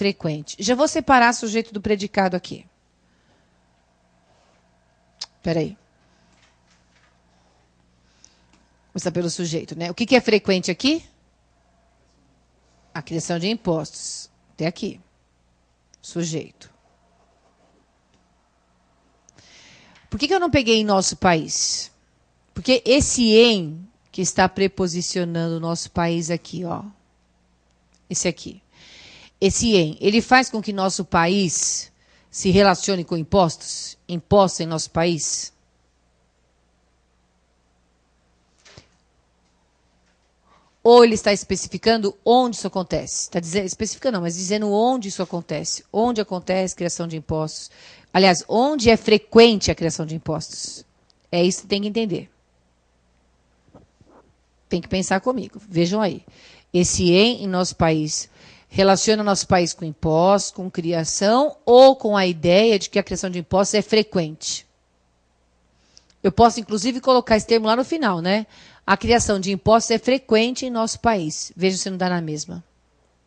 frequente. Já vou separar sujeito do predicado aqui. Espera aí. Começar pelo sujeito, né? O que é frequente aqui? A criação de impostos. Até aqui. Sujeito. Por que eu não peguei em nosso país? Porque esse em que está preposicionando o nosso país aqui, ó. Esse aqui. Esse em, ele faz com que nosso país se relacione com impostos? Impostos em nosso país? Ou ele está especificando onde isso acontece? Está dizendo, especificando não, mas dizendo onde isso acontece. Onde acontece a criação de impostos. Aliás, onde é frequente a criação de impostos. É isso que tem que entender. Tem que pensar comigo. Vejam aí. Esse em nosso país relaciona nosso país com impostos, com criação ou com a ideia de que a criação de impostos é frequente. Eu posso, inclusive, colocar esse termo lá no final, né? A criação de impostos é frequente em nosso país. Veja se não dá na mesma.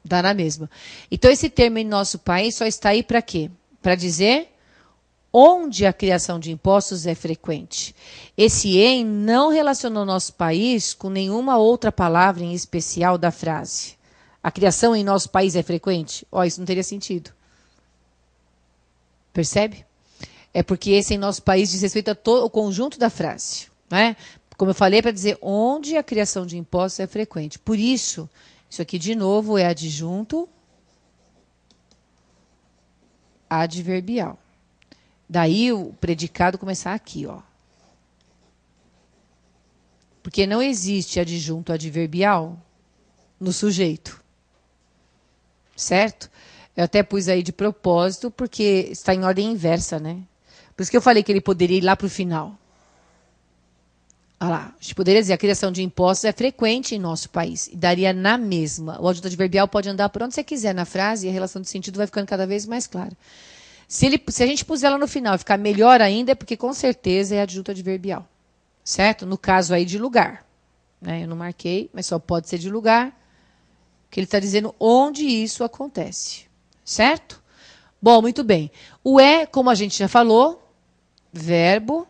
Dá na mesma. Então, esse termo em nosso país só está aí para quê? Para dizer onde a criação de impostos é frequente. Esse em não relacionou nosso país com nenhuma outra palavra em especial da frase. A criação em nosso país é frequente? Ó, isso não teria sentido. Percebe? É porque esse em nosso país diz respeito a todo o conjunto da frase. Né? Como eu falei, para dizer onde a criação de impostos é frequente. Por isso, isso aqui de novo é adjunto adverbial. Daí o predicado começar aqui, ó. Porque não existe adjunto adverbial no sujeito. Certo? Eu até pus aí de propósito, porque está em ordem inversa, né? Por isso que eu falei que ele poderia ir lá para o final. Olha lá, a gente poderia dizer a criação de impostos é frequente em nosso país. E daria na mesma. O adjunto adverbial pode andar por onde você quiser na frase e a relação de sentido vai ficando cada vez mais clara. Se a gente puser ela no final e ficar melhor ainda, é porque com certeza é adjunto adverbial. Certo? No caso aí de lugar. Né? Eu não marquei, mas só pode ser de lugar. Que ele está dizendo onde isso acontece. Certo? Bom, muito bem. O é, como a gente já falou, verbo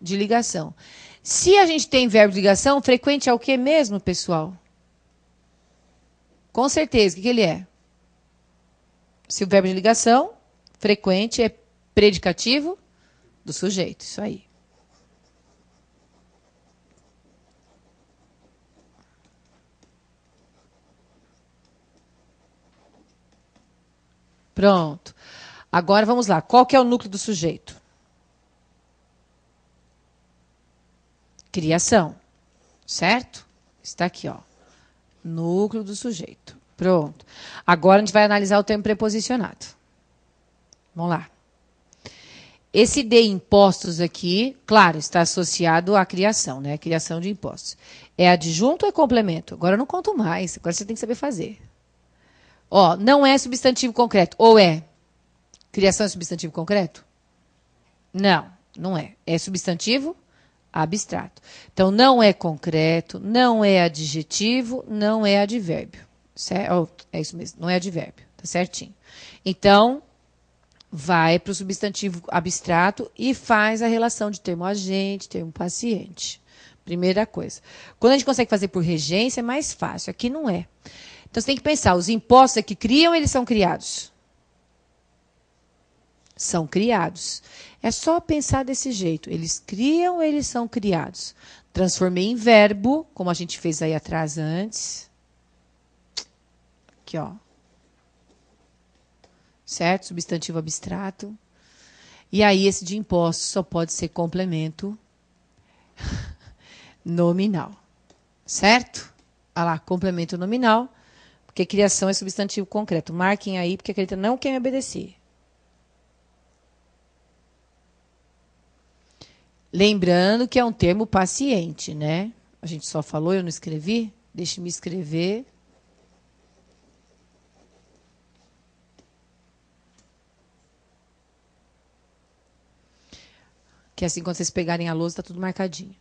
de ligação. Se a gente tem verbo de ligação, frequente é o que mesmo, pessoal? Com certeza, o que ele é? Se o verbo de ligação, frequente é predicativo do sujeito. Isso aí. Pronto. Agora vamos lá. Qual que é o núcleo do sujeito? Criação. Certo? Está aqui, ó. Núcleo do sujeito. Pronto. Agora a gente vai analisar o termo preposicionado. Vamos lá. Esse de impostos aqui, claro, está associado à criação, né? Criação de impostos. É adjunto ou é complemento? Agora eu não conto mais. Agora você tem que saber fazer. Ó, não é substantivo concreto. Ou é? Criação é substantivo concreto? Não, não é. É substantivo abstrato. Então, não é concreto, não é adjetivo, não é advérbio. Certo? É isso mesmo, não é advérbio. Tá certinho. Então, vai para o substantivo abstrato e faz a relação de termo agente, termo paciente. Primeira coisa. Quando a gente consegue fazer por regência, é mais fácil. Aqui não é. Então, você tem que pensar, os impostos é que criam ou eles são criados? São criados. É só pensar desse jeito. Eles criam ou eles são criados? Transformei em verbo, como a gente fez aí atrás antes. Aqui, ó. Certo? Substantivo abstrato. E aí, esse de impostos só pode ser complemento nominal. Certo? Olha lá, complemento nominal, porque criação é substantivo concreto. Marquem aí, porque acredita não quer me obedecer. Lembrando que é um termo paciente, né? A gente só falou, eu não escrevi? Deixe-me escrever. Que assim, quando vocês pegarem a lousa, está tudo marcadinho.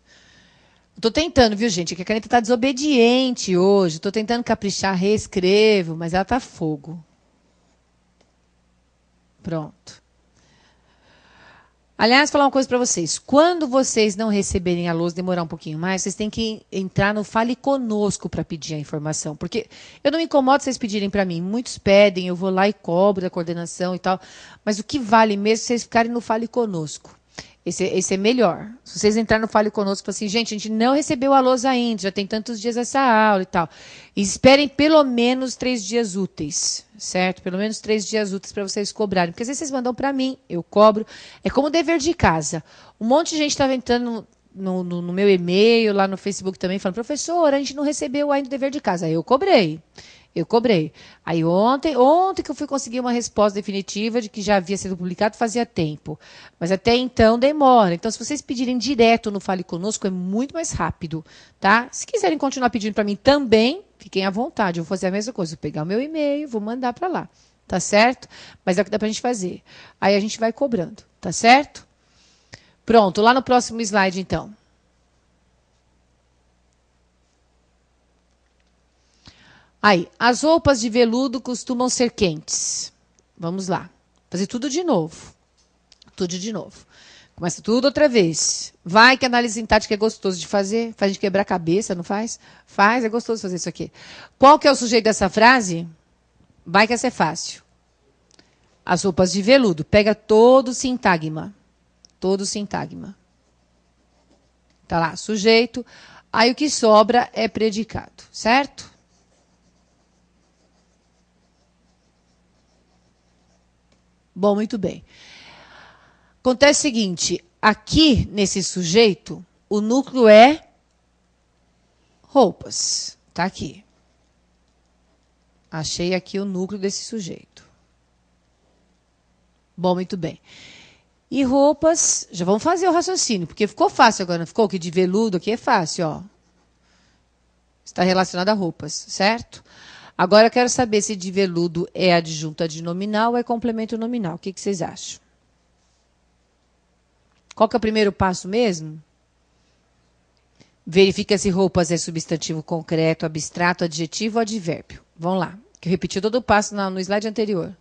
Tô tentando, viu, gente? É que a caneta tá desobediente hoje. Tô tentando caprichar, reescrevo, mas ela tá fogo. Pronto. Aliás, falar uma coisa para vocês. Quando vocês não receberem a lousa, demorar um pouquinho mais, vocês têm que entrar no Fale Conosco para pedir a informação. Porque eu não me incomodo vocês pedirem para mim. Muitos pedem, eu vou lá e cobro da coordenação e tal. Mas o que vale mesmo é vocês ficarem no Fale Conosco. Esse é melhor. Se vocês entrarem no Fale Conosco e falarem assim, gente, a gente não recebeu a lousa ainda, já tem tantos dias essa aula e tal. E esperem pelo menos 3 dias úteis, certo? Pelo menos 3 dias úteis para vocês cobrarem. Porque às vezes vocês mandam para mim, eu cobro. É como dever de casa. Um monte de gente estava entrando no meu e-mail, lá no Facebook também, falando, professor, a gente não recebeu ainda o dever de casa. Aí eu cobrei. Eu cobrei. Aí ontem que eu fui conseguir uma resposta definitiva de que já havia sido publicado fazia tempo. Mas até então demora. Então, se vocês pedirem direto no Fale Conosco, é muito mais rápido, tá? Se quiserem continuar pedindo para mim também, fiquem à vontade. Eu vou fazer a mesma coisa. Vou pegar o meu e-mail, vou mandar para lá. Tá certo? Mas é o que dá para a gente fazer. Aí a gente vai cobrando. Tá certo? Pronto. Lá no próximo slide, então. Aí, as roupas de veludo costumam ser quentes. Vamos lá. Fazer tudo de novo. Tudo de novo. Começa tudo outra vez. Vai que análise sintática é gostoso de fazer. Faz a gente quebrar a cabeça, não faz? Faz, é gostoso fazer isso aqui. Qual que é o sujeito dessa frase? Vai que essa é fácil. As roupas de veludo. Pega todo o sintagma. Todo o sintagma. Tá lá, sujeito. Aí o que sobra é predicado, certo? Bom, muito bem. Acontece o seguinte, aqui nesse sujeito, o núcleo é roupas. Tá aqui. Achei aqui o núcleo desse sujeito. Bom, muito bem. E roupas, já vamos fazer o raciocínio, porque ficou fácil agora, não ficou? Que de veludo aqui é fácil, ó. Está relacionado a roupas, certo? Agora eu quero saber se de veludo é adjunto adnominal ou é complemento nominal. O que vocês acham? Qual que é o primeiro passo mesmo? Verifica se roupas é substantivo concreto, abstrato, adjetivo ou advérbio. Vamos lá, que eu repeti todo o passo no slide anterior.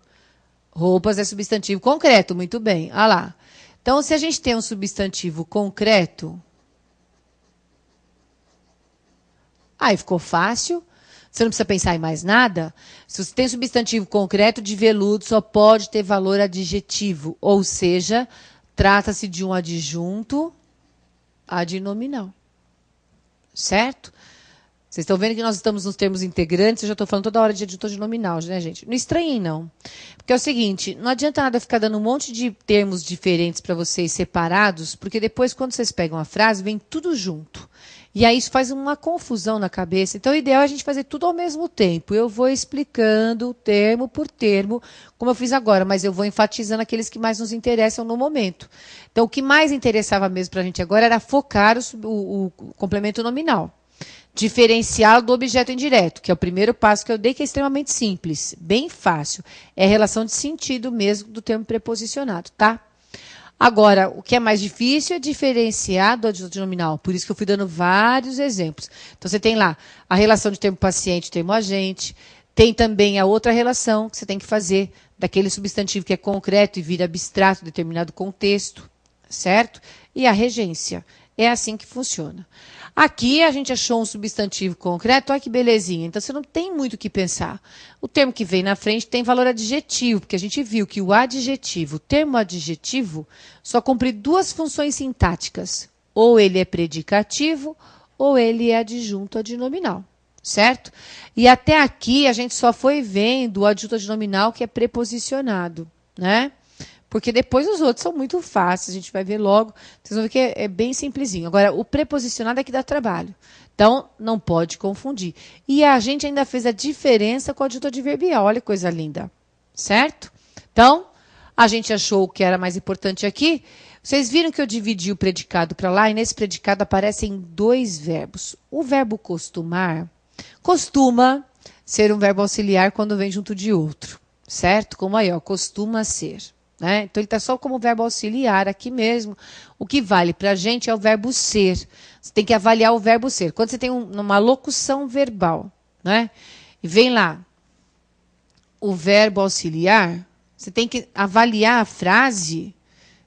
Roupas é substantivo concreto, muito bem. Olha lá. Então, se a gente tem um substantivo concreto, aí ficou fácil. Você não precisa pensar em mais nada. Se você tem substantivo concreto, de veludo só pode ter valor adjetivo. Ou seja, trata-se de um adjunto adnominal. Certo? Vocês estão vendo que nós estamos nos termos integrantes, eu já estou falando toda hora de adjunto adnominal, né, gente? Não estranhem, não. Porque é o seguinte, não adianta nada ficar dando um monte de termos diferentes para vocês separados, porque depois, quando vocês pegam a frase, vem tudo junto. E aí isso faz uma confusão na cabeça. Então, o ideal é a gente fazer tudo ao mesmo tempo. Eu vou explicando termo por termo, como eu fiz agora, mas eu vou enfatizando aqueles que mais nos interessam no momento. Então, o que mais interessava mesmo para a gente agora era focar o complemento nominal. Diferenciá-lo do objeto indireto, que é o primeiro passo que eu dei, que é extremamente simples, bem fácil. É a relação de sentido mesmo do termo preposicionado, tá? Agora, o que é mais difícil é diferenciar do adjunto nominal. Por isso que eu fui dando vários exemplos. Então, você tem lá a relação de termo paciente e termo agente. Tem também a outra relação que você tem que fazer daquele substantivo que é concreto e vira abstrato em determinado contexto, certo? E a regência. É assim que funciona. Aqui a gente achou um substantivo concreto, olha que belezinha. Então, você não tem muito o que pensar. O termo que vem na frente tem valor adjetivo, porque a gente viu que o adjetivo, o termo adjetivo, só cumpre duas funções sintáticas. Ou ele é predicativo, ou ele é adjunto adnominal, certo? E até aqui a gente só foi vendo o adjunto adnominal que é preposicionado, né? Porque depois os outros são muito fáceis, a gente vai ver logo. Vocês vão ver que é bem simplesinho. Agora, o preposicionado é que dá trabalho. Então, não pode confundir. E a gente ainda fez a diferença com o adjunto adverbial. Olha que coisa linda. Certo? Então, a gente achou o que era mais importante aqui. Vocês viram que eu dividi o predicado para lá, e nesse predicado aparecem 2 verbos. O verbo costumar costuma ser um verbo auxiliar quando vem junto de outro. Certo? Como aí, ó, costuma ser. né? Então, ele está só como verbo auxiliar aqui mesmo. O que vale para a gente é o verbo ser. Você tem que avaliar o verbo ser. Quando você tem uma locução verbal, né? E vem lá o verbo auxiliar, você tem que avaliar a frase,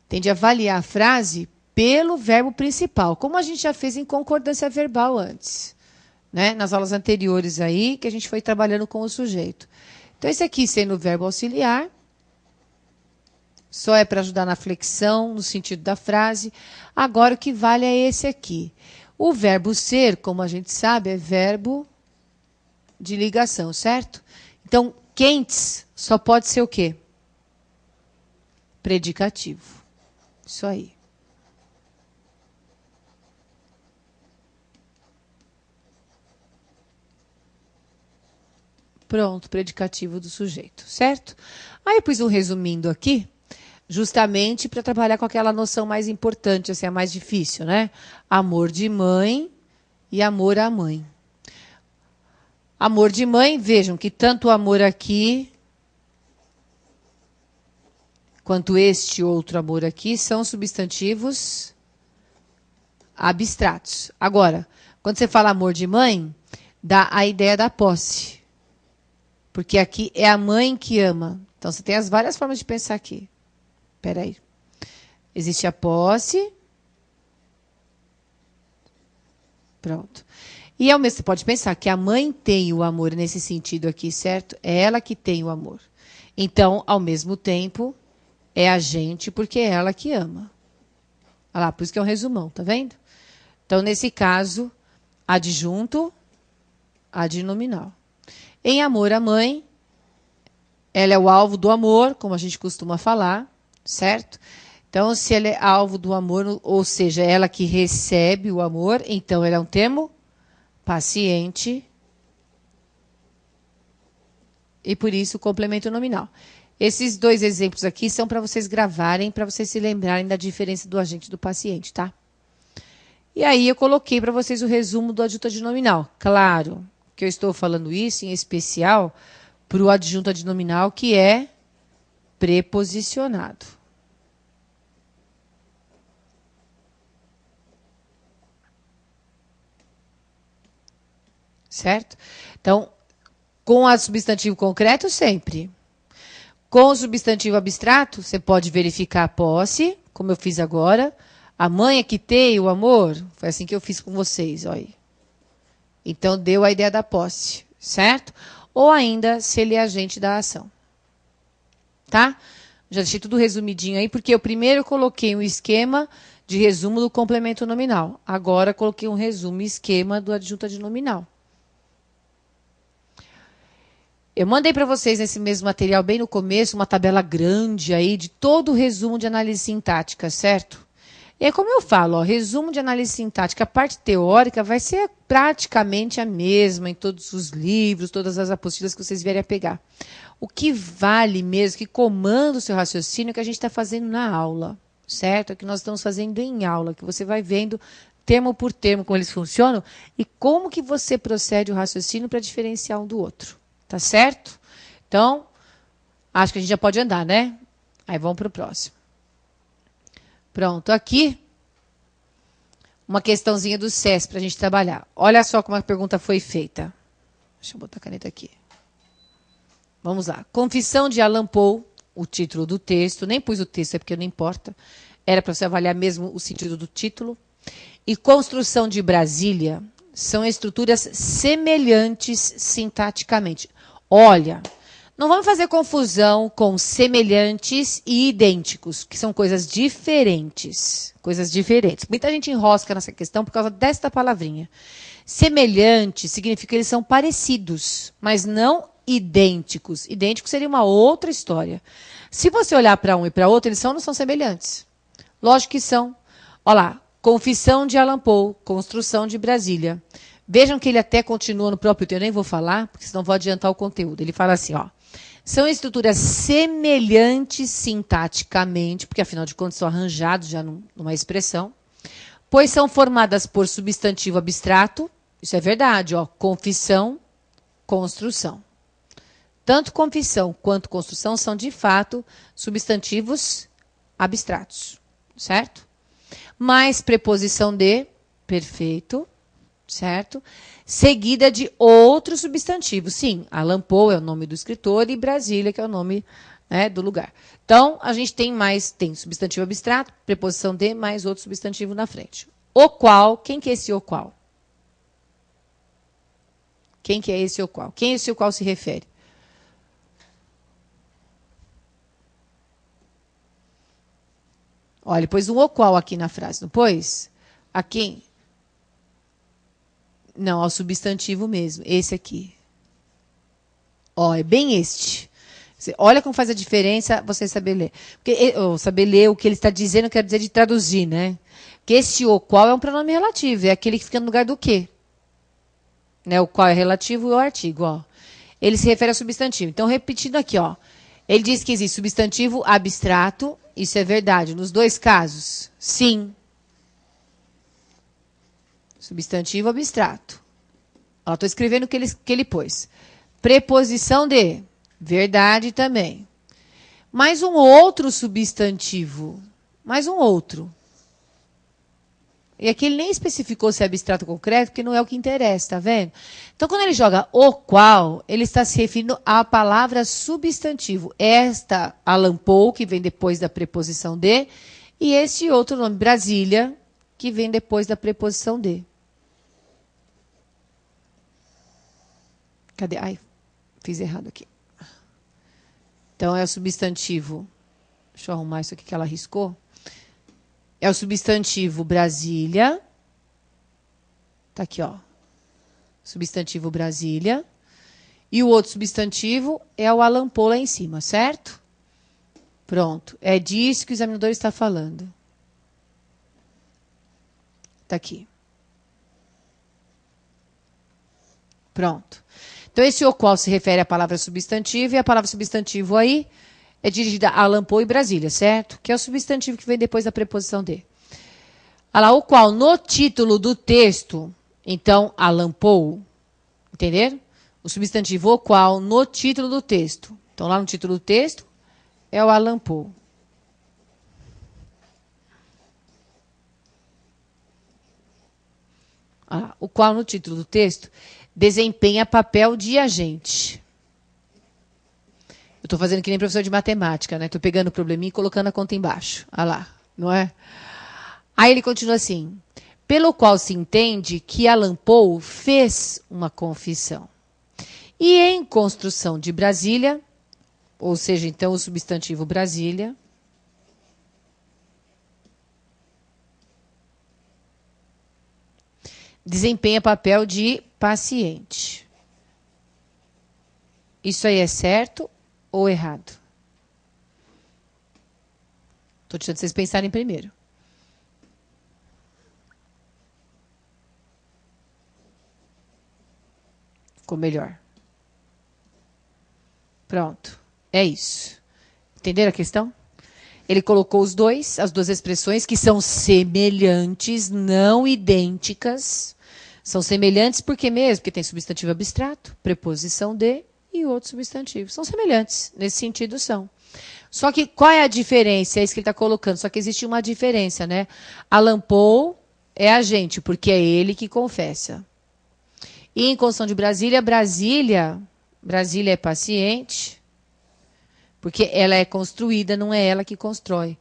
tem de avaliar a frase pelo verbo principal, como a gente já fez em concordância verbal antes, né? Nas aulas anteriores aí, que a gente foi trabalhando com o sujeito. Então, esse aqui sendo o verbo auxiliar, só é para ajudar na flexão, no sentido da frase. Agora, o que vale é esse aqui. O verbo ser, como a gente sabe, é verbo de ligação, certo? Então, quentes só pode ser o quê? Predicativo. Isso aí. Pronto, predicativo do sujeito, certo? Aí eu pus um resumindo aqui, justamente para trabalhar com aquela noção mais importante, assim, a mais difícil, né? Amor de mãe e amor à mãe. Amor de mãe, vejam que tanto o amor aqui quanto este outro amor aqui são substantivos abstratos. Agora, quando você fala amor de mãe, dá a ideia da posse. Porque aqui é a mãe que ama. Então, você tem as várias formas de pensar aqui. Espera aí. Existe a posse. Pronto. E ao mesmo, você pode pensar que a mãe tem o amor nesse sentido aqui, certo? É ela que tem o amor. Então, ao mesmo tempo, é a gente porque é ela que ama. Olha lá, por isso que é um resumão, tá vendo? Então, nesse caso, adjunto, adnominal. Em amor à mãe, ela é o alvo do amor, como a gente costuma falar, certo? Então, se ela é alvo do amor, ou seja, ela que recebe o amor, então ela é um termo paciente e, por isso, complemento nominal. Esses dois exemplos aqui são para vocês gravarem, para vocês se lembrarem da diferença do agente e do paciente, tá? E aí eu coloquei para vocês o resumo do adjunto adnominal. Claro que eu estou falando isso em especial para o adjunto adnominal que é preposicionado. Certo? Então, com o substantivo concreto, sempre. Com o substantivo abstrato, você pode verificar a posse, como eu fiz agora. A mãe é que tem o amor. Foi assim que eu fiz com vocês, olha aí. Então, deu a ideia da posse, certo? Ou ainda, se ele é agente da ação. Tá? Já deixei tudo resumidinho aí, porque eu primeiro coloquei um esquema de resumo do complemento nominal. Agora, coloquei um resumo e esquema do adjunto adnominal. Eu mandei para vocês nesse mesmo material, bem no começo, uma tabela grande aí de todo o resumo de análise sintática, certo? E é como eu falo, ó, resumo de análise sintática, a parte teórica vai ser praticamente a mesma em todos os livros, todas as apostilas que vocês vierem a pegar. O que vale mesmo, que comanda o seu raciocínio, é o que a gente está fazendo na aula, certo? É o que nós estamos fazendo em aula, que você vai vendo termo por termo como eles funcionam e como que você procede o raciocínio para diferenciar um do outro. Tá certo? Então, acho que a gente já pode andar, né? Aí vamos para o próximo. Pronto, aqui, uma questãozinha do SES para a gente trabalhar. Olha só como a pergunta foi feita. Deixa eu botar a caneta aqui. Vamos lá. Confissão de Allan Poe, o título do texto. Nem pus o texto, é porque não importa. Era para você avaliar mesmo o sentido do título. E Construção de Brasília são estruturas semelhantes sintaticamente. Olha, não vamos fazer confusão com semelhantes e idênticos, que são coisas diferentes. Coisas diferentes. Muita gente enrosca nessa questão por causa desta palavrinha. Semelhante significa que eles são parecidos, mas não idênticos. Idêntico seria uma outra história. Se você olhar para um e para outro, eles são ou não são semelhantes? Lógico que são. Olha lá. Confissão de Allan Poe, Construção de Brasília. Vejam que ele até continua no próprio texto, eu nem vou falar, porque senão vou adiantar o conteúdo. Ele fala assim, ó. São estruturas semelhantes sintaticamente, porque afinal de contas são arranjados já numa expressão, pois são formadas por substantivo abstrato, isso é verdade, ó, confissão, construção. Tanto confissão quanto construção são, de fato, substantivos abstratos, certo? Mais preposição de, perfeito, certo? Seguida de outro substantivo. Sim, Allan Poe é o nome do escritor e Brasília, que é o nome, né, do lugar. Então, a gente tem substantivo abstrato, preposição de, mais outro substantivo na frente. O qual, quem que é esse o qual? Quem que é esse o qual? Quem é esse o qual se refere? Olha, ele pôs um o qual aqui na frase, não pôs? A quem? Não, ao substantivo mesmo, esse aqui. Ó, é bem este. Olha como faz a diferença você saber ler. Porque, ou saber ler o que ele está dizendo, quer dizer de traduzir, né? Porque esse o qual é um pronome relativo, é aquele que fica no lugar do quê? Né? O qual é relativo e o artigo, ó. Ele se refere ao substantivo. Então, repetindo aqui, ó. Ele diz que existe substantivo abstrato, isso é verdade. Nos dois casos, sim. Substantivo abstrato. Estou escrevendo o que ele pôs. Preposição de, verdade também. Mais um outro substantivo. Mais um outro. E aqui ele nem especificou se é abstrato ou concreto, porque não é o que interessa, tá vendo? Então, quando ele joga o qual, ele está se referindo à palavra substantivo. Esta, Allan Poe, que vem depois da preposição de, e este outro nome, Brasília, que vem depois da preposição de. Cadê? Ai, fiz errado aqui. Então, é o substantivo. Deixa eu arrumar isso aqui que ela riscou. É o substantivo Brasília. Tá aqui, ó. Substantivo Brasília. E o outro substantivo é o Allan Poe lá em cima, certo? Pronto. É disso que o examinador está falando. Tá aqui. Pronto. Então, esse o qual se refere à palavra substantivo, e a palavra substantivo aí é dirigida a Allan Poe e Brasília, certo? Que é o substantivo que vem depois da preposição de. Olha lá, o qual no título do texto, então, Allan Poe, entenderam? O substantivo o qual no título do texto. Então, lá no título do texto, é o Allan Poe. O qual no título do texto desempenha papel de agente. Eu estou fazendo que nem professor de matemática, né? Estou pegando o probleminha e colocando a conta embaixo. Olha lá, não é? Aí ele continua assim. Pelo qual se entende que Allan Poe fez uma confissão. E em construção de Brasília, ou seja, então o substantivo Brasília, desempenha papel de paciente. Isso aí é certo ou errado? Estou deixando vocês pensarem primeiro. Ficou melhor. Pronto. É isso. Entenderam a questão? Ele colocou as duas expressões que são semelhantes, não idênticas. São semelhantes por quê mesmo? Porque tem substantivo abstrato, preposição de e outro substantivo. São semelhantes, nesse sentido são. Só que qual é a diferença? É isso que ele está colocando. Só que existe uma diferença, né? Allan Poe é agente, porque é ele que confessa. E em construção de Brasília, Brasília é paciente, porque ela é construída, não é ela que constrói.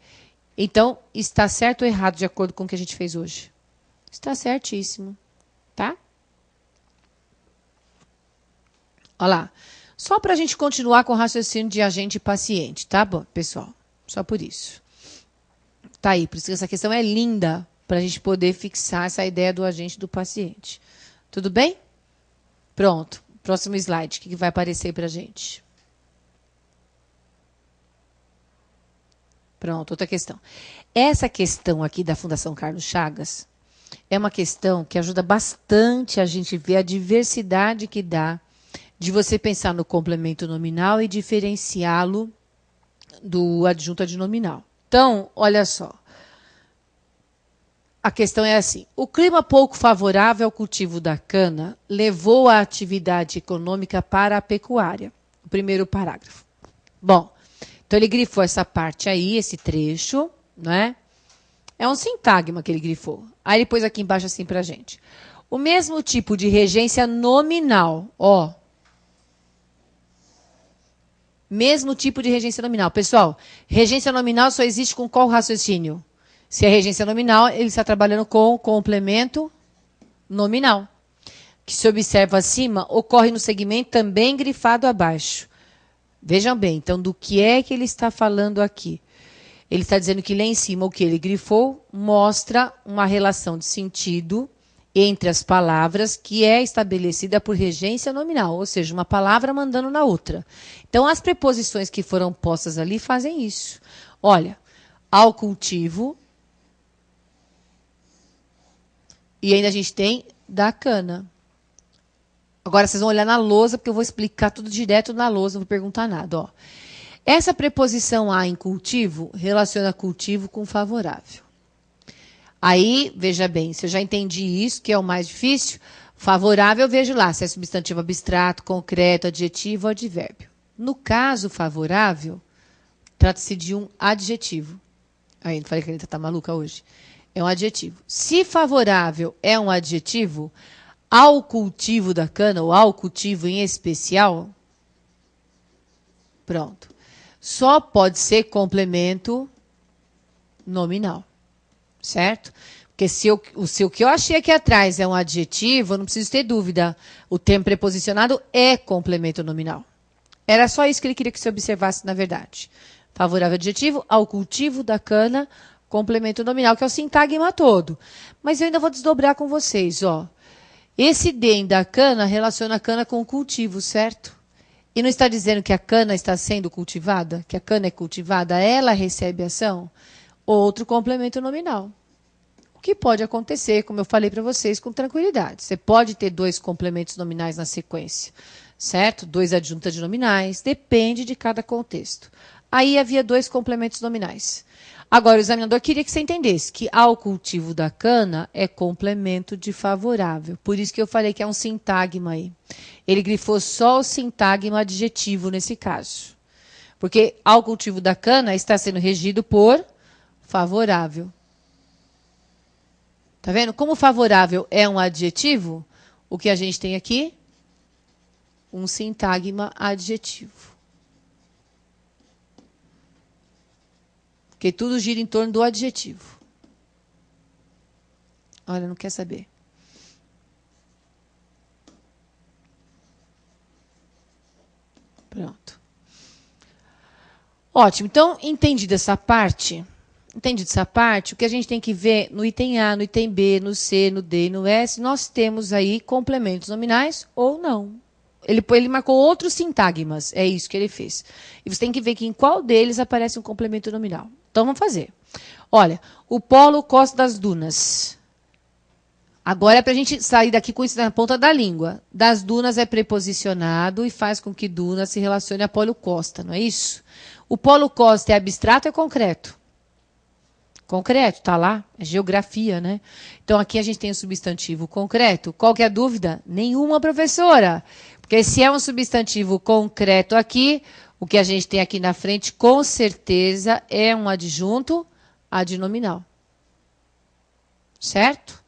Então, está certo ou errado de acordo com o que a gente fez hoje? Está certíssimo. Tá? Olha lá. Só para a gente continuar com o raciocínio de agente e paciente, tá bom, pessoal? Só por isso. Tá aí, por isso que essa questão é linda, para a gente poder fixar essa ideia do agente e do paciente. Tudo bem? Pronto. Próximo slide, o que vai aparecer para a gente? Pronto, outra questão. Essa questão aqui da Fundação Carlos Chagas é uma questão que ajuda bastante a gente ver a diversidade que dá de você pensar no complemento nominal e diferenciá-lo do adjunto adnominal. Então, olha só. A questão é assim. O clima pouco favorável ao cultivo da cana levou a atividade econômica para a pecuária. primeiro parágrafo. Bom, então ele grifou essa parte aí, esse trecho, né? É um sintagma que ele grifou. Aí ele pôs aqui embaixo assim pra gente. O mesmo tipo de regência nominal, ó. Mesmo tipo de regência nominal. Pessoal, regência nominal só existe com qual raciocínio? Se é regência nominal, ele está trabalhando com complemento nominal. Que se observa acima, ocorre no segmento também grifado abaixo. Vejam bem, então, do que é que ele está falando aqui? Ele está dizendo que lá em cima, o que ele grifou, mostra uma relação de sentido entre as palavras que é estabelecida por regência nominal, ou seja, uma palavra mandando na outra. Então, as preposições que foram postas ali fazem isso. Olha, ao cultivo, e ainda a gente tem da cana. Agora, vocês vão olhar na lousa, porque eu vou explicar tudo direto na lousa, não vou perguntar nada. Ó. Essa preposição a em cultivo relaciona cultivo com favorável. Aí, veja bem, se eu já entendi isso, que é o mais difícil, favorável, eu vejo lá se é substantivo abstrato, concreto, adjetivo ou advérbio. No caso favorável, trata-se de um adjetivo. Aí, não falei que a Anitta tá maluca hoje. É um adjetivo. Se favorável é um adjetivo, ao cultivo da cana, ou ao cultivo em especial, pronto. Só pode ser complemento nominal. Certo? Porque se o que eu achei aqui atrás é um adjetivo, eu não preciso ter dúvida. O termo preposicionado é complemento nominal. Era só isso que ele queria que você observasse, na verdade. Favorável adjetivo ao cultivo da cana, complemento nominal, que é o sintagma todo. Mas eu ainda vou desdobrar com vocês, ó. Esse DEM da cana relaciona a cana com o cultivo, certo? E não está dizendo que a cana está sendo cultivada? Que a cana é cultivada, ela recebe ação? Outro complemento nominal. O que pode acontecer, como eu falei para vocês, com tranquilidade. Você pode ter dois complementos nominais na sequência, certo? Dois adjuntas de nominais, depende de cada contexto. Aí havia dois complementos nominais. Agora, o examinador queria que você entendesse que ao cultivo da cana é complemento de favorável. Por isso que eu falei que é um sintagma aí. Ele grifou só o sintagma adjetivo nesse caso. Porque ao cultivo da cana está sendo regido por favorável. Tá vendo? Como favorável é um adjetivo, o que a gente tem aqui? Um sintagma adjetivo. Porque tudo gira em torno do adjetivo. Olha, não quer saber. Pronto. Ótimo. Então, entendido essa parte, o que a gente tem que ver no item A, no item B, no C, no D e no S, nós temos aí complementos nominais ou não. Ele marcou outros sintagmas, é isso que ele fez. E você tem que ver que em qual deles aparece um complemento nominal. Então, vamos fazer. Olha, o polo Costa das Dunas. Agora é para a gente sair daqui com isso na ponta da língua. Das dunas é preposicionado e faz com que duna se relacione a polo costa, não é isso? O polo costa é abstrato ou é concreto? Concreto, tá lá, é geografia, né? Então, aqui a gente tem o substantivo concreto. Qual que é a dúvida? Nenhuma, professora. Porque se é um substantivo concreto aqui, o que a gente tem aqui na frente, com certeza, é um adjunto adnominal. Certo?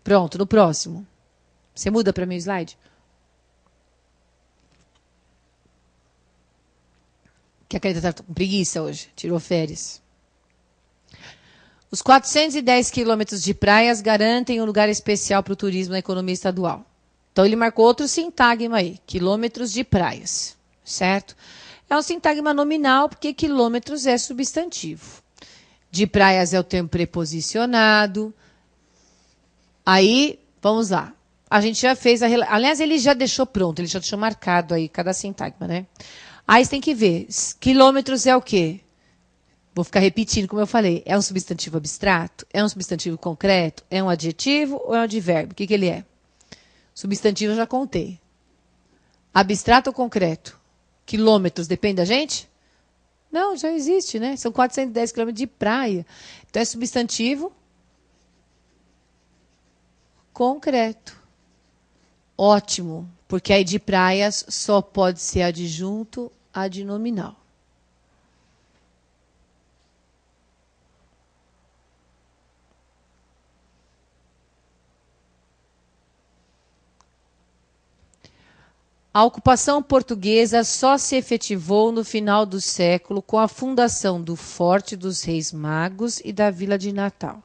Pronto, no próximo. Você muda para mim o slide? Que a caneta está com preguiça hoje, tirou férias. Os 410 quilômetros de praias garantem um lugar especial para o turismo na economia estadual. Então, ele marcou outro sintagma aí, quilômetros de praias, certo? É um sintagma nominal, porque quilômetros é substantivo. De praias é o termo preposicionado. Aí, vamos lá. A gente já fez a... Aliás, ele já deixou pronto, ele já deixou marcado aí cada sintagma, né? Aí você tem que ver, quilômetros é o quê? Vou ficar repetindo, como eu falei. É um substantivo abstrato? É um substantivo concreto? É um adjetivo ou é um advérbio? O que ele é? Substantivo eu já contei. Abstrato ou concreto? Quilômetros, depende da gente? Não, já existe, né? São 410 quilômetros de praia. Então, é substantivo concreto. Ótimo. Porque aí de praias só pode ser adjunto adnominal. A ocupação portuguesa só se efetivou no final do século com a fundação do Forte dos Reis Magos e da Vila de Natal.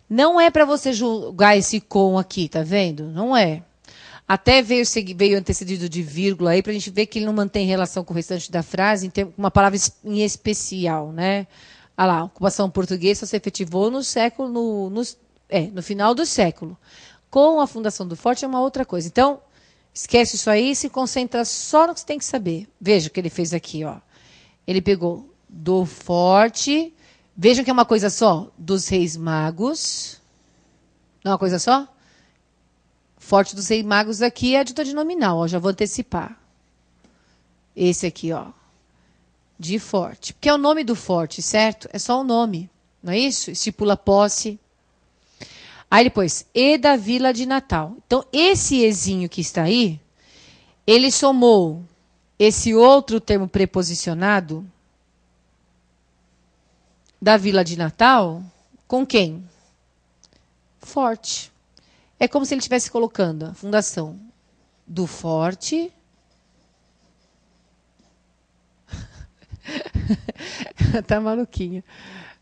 Não é para você julgar esse com aqui, tá vendo? Não é. Até veio antecedido de vírgula aí para a gente ver que ele não mantém relação com o restante da frase, com uma palavra em especial, né? Olha lá, a ocupação portuguesa só se efetivou no século, no final do século. Com a fundação do Forte é uma outra coisa. Então, esquece isso aí e se concentra só no que você tem que saber. Veja o que ele fez aqui, ó. Ele pegou do Forte. Vejam que é uma coisa só. Dos Reis Magos. Não é uma coisa só? Forte dos Reis Magos aqui é adjunto nominal, ó. Já vou antecipar. Esse aqui, ó. De Forte. Porque é o nome do Forte, certo? É só o nome. Não é isso? Estipula posse. Aí depois, e da Vila de Natal. Então, esse ezinho que está aí, ele somou esse outro termo preposicionado da Vila de Natal com quem? Forte. É como se ele estivesse colocando a fundação do Forte. Tá maluquinho.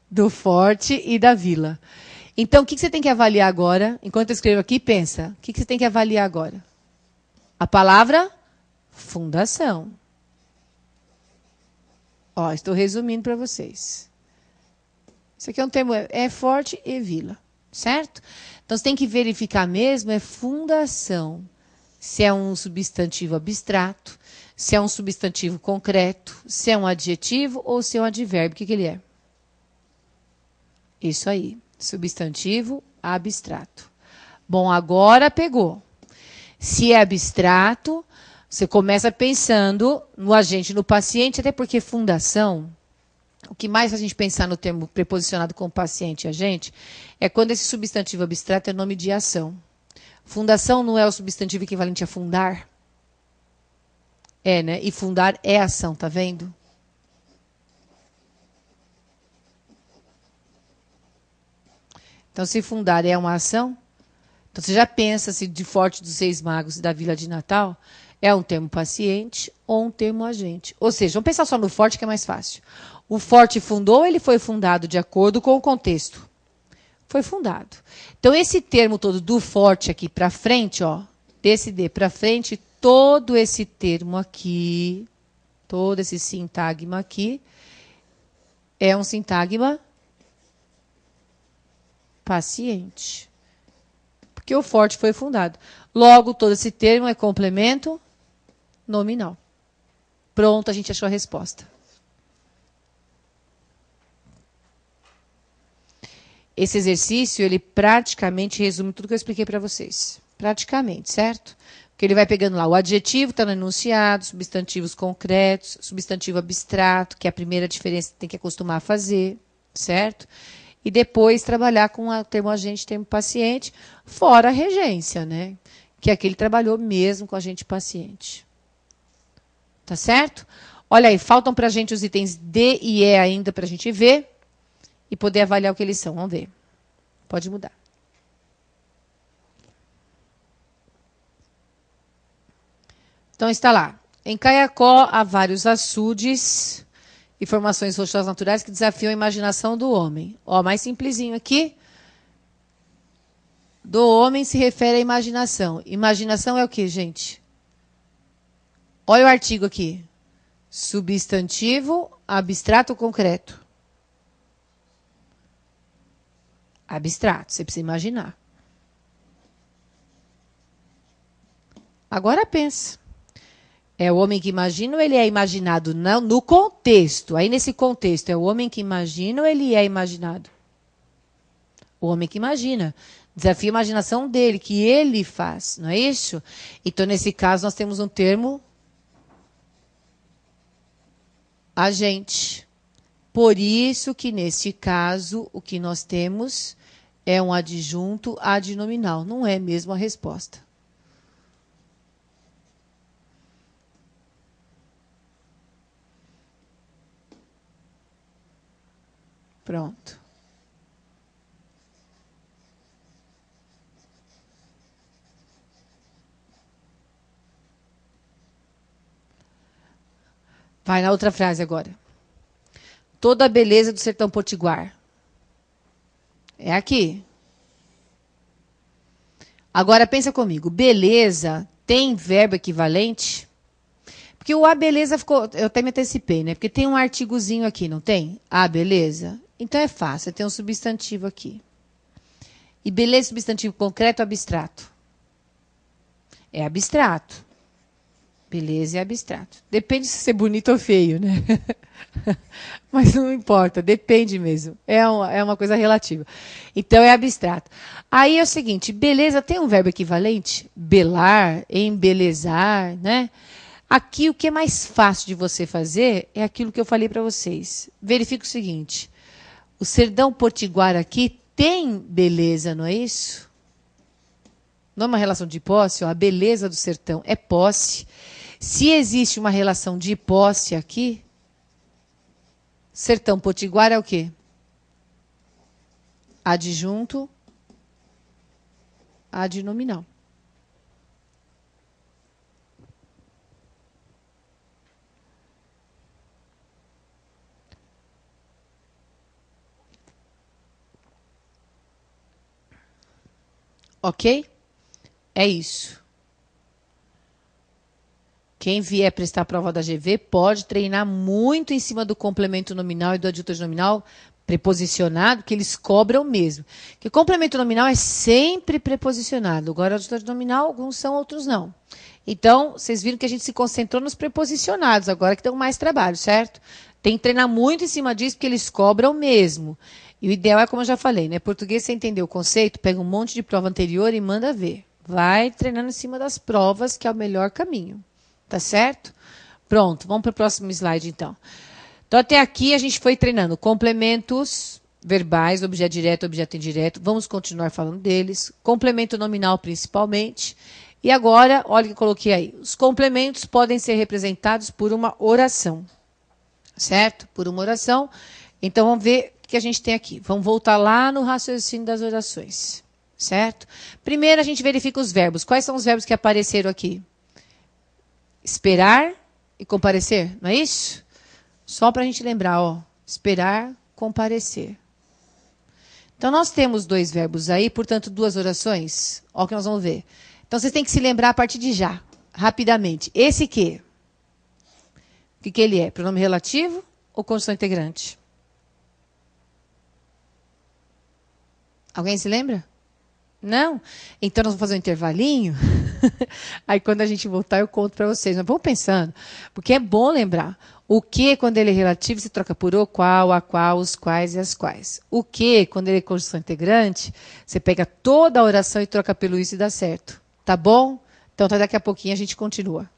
Do Forte e da Vila. Então, o que você tem que avaliar agora? Enquanto eu escrevo aqui, pensa. O que você tem que avaliar agora? A palavra fundação. Ó, estou resumindo para vocês. Isso aqui é um termo, é forte e vila, certo? Então, você tem que verificar mesmo, é fundação. Se é um substantivo abstrato, se é um substantivo concreto, se é um adjetivo ou se é um advérbio. O que ele é? Isso aí. Substantivo abstrato. Bom, agora pegou. Se é abstrato, você começa pensando no agente, no paciente, até porque fundação, o que mais a gente pensar no termo preposicionado com paciente e agente, é quando esse substantivo abstrato é nome de ação. Fundação não é o substantivo equivalente a fundar? É, né? E fundar é ação, tá vendo? Então, se fundar é uma ação, então você já pensa se de Forte dos Reis Magos e da Vila de Natal é um termo paciente ou um termo agente. Ou seja, vamos pensar só no Forte que é mais fácil. O Forte fundou ou ele foi fundado de acordo com o contexto? Foi fundado. Então, esse termo todo do Forte aqui para frente, ó, desse D para frente, todo esse termo aqui, todo esse sintagma aqui, é um sintagma paciente. Porque o Forte foi fundado. Logo, todo esse termo é complemento nominal. Pronto, a gente achou a resposta. Esse exercício, ele praticamente resume tudo que eu expliquei para vocês. Praticamente, certo? Porque ele vai pegando lá o adjetivo, está no enunciado, substantivos concretos, substantivo abstrato, que é a primeira diferença que tem que acostumar a fazer, certo? E depois trabalhar com o termo agente, termo paciente, fora a regência, né? Que aqui ele trabalhou mesmo com agente paciente. Tá certo? Olha aí, faltam para a gente os itens D e E ainda para a gente ver e poder avaliar o que eles são. Vamos ver. Pode mudar. Então, está lá. Em Caiacó há vários açudes e formações rochosas naturais que desafiam a imaginação do homem. Ó, mais simplesinho aqui. Do homem se refere à imaginação. Imaginação é o quê, gente? Olha o artigo aqui. Substantivo, abstrato ou concreto? Abstrato, você precisa imaginar. Agora pensa. É o homem que imagina ou ele é imaginado? Não, no contexto. Aí, nesse contexto, é o homem que imagina ou ele é imaginado? O homem que imagina. Desafia a imaginação dele, que ele faz, não é isso? Então, nesse caso, nós temos um termo agente. Por isso que, neste caso, o que nós temos é um adjunto adnominal. Não é mesmo a resposta. Pronto. Vai na outra frase agora. Toda a beleza do sertão potiguar. É aqui. Agora pensa comigo. Beleza tem verbo equivalente? Porque o a beleza ficou... Eu até me antecipei, né? Porque tem um artigozinho aqui, não tem? A beleza. Então é fácil. Tem um substantivo aqui. E beleza, substantivo concreto ou abstrato? É abstrato. Beleza é abstrato. Depende se é bonito ou feio, né? Mas não importa, depende mesmo. É uma coisa relativa. Então é abstrato. Aí é o seguinte: beleza tem um verbo equivalente? Belar, embelezar, né? Aqui o que é mais fácil de você fazer é aquilo que eu falei para vocês. Verifica o seguinte: o Sertão Potiguar aqui tem beleza, não é isso? Não é uma relação de posse, ó, a beleza do sertão é posse. Se existe uma relação de posse aqui, sertão potiguar é o quê? Adjunto adnominal. Ok? É isso. Quem vier prestar a prova da GV pode treinar muito em cima do complemento nominal e do adjunto nominal preposicionado, que eles cobram mesmo. Que o complemento nominal é sempre preposicionado. Agora, o adjunto nominal, alguns são, outros não. Então, vocês viram que a gente se concentrou nos preposicionados, agora que dão mais trabalho, certo? Tem que treinar muito em cima disso, porque eles cobram mesmo. E o ideal é, como eu já falei, né? Português, você entender o conceito, pega um monte de prova anterior e manda ver. Vai treinando em cima das provas, que é o melhor caminho. Tá certo? Pronto, vamos para o próximo slide, então. Então, até aqui a gente foi treinando complementos verbais, objeto direto, objeto indireto. Vamos continuar falando deles. Complemento nominal, principalmente. E agora, olha o que eu coloquei aí. Os complementos podem ser representados por uma oração. Certo? Por uma oração. Então, vamos ver o que a gente tem aqui. Vamos voltar lá no raciocínio das orações. Certo? Primeiro, a gente verifica os verbos. Quais são os verbos que apareceram aqui? Esperar e comparecer, não é isso? Só para a gente lembrar, ó. Esperar, comparecer. Então, nós temos dois verbos aí, portanto, duas orações. Ó o que nós vamos ver. Então, vocês têm que se lembrar a partir de já, rapidamente. Esse que? O que ele é? Pronome relativo ou condição integrante? Alguém se lembra? Não? Então, nós vamos fazer um intervalinho. Aí, quando a gente voltar, eu conto para vocês. Mas vamos pensando, porque é bom lembrar. O que, quando ele é relativo, se troca por o, qual, a qual, os quais e as quais. O que, quando ele é condição integrante, você pega toda a oração e troca pelo isso e dá certo. Tá bom? Então, até daqui a pouquinho a gente continua.